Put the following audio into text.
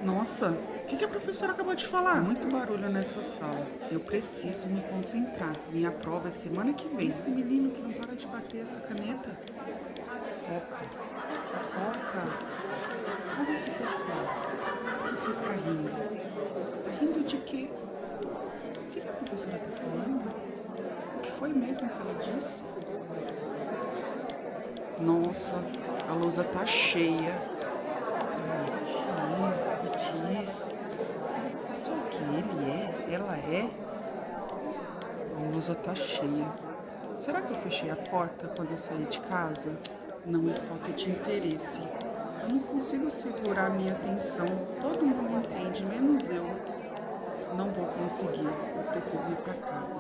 Nossa, o que que a professora acabou de falar? Muito barulho nessa sala. Eu preciso me concentrar. Minha prova é semana que vem. Esse menino que não para de bater essa caneta. Foca, foca. Mas esse pessoal que fica rindo, tá rindo de quê? O que que a professora tá falando? O que foi mesmo que ela disse? Nossa, a lousa tá cheia. X, X. Isso é o que ele é? Ela é? A lousa tá cheia. Será que eu fechei a porta quando eu saí de casa? Não é falta de interesse. Eu não consigo segurar minha atenção. Todo mundo entende, menos eu. Não vou conseguir. Eu preciso ir para casa.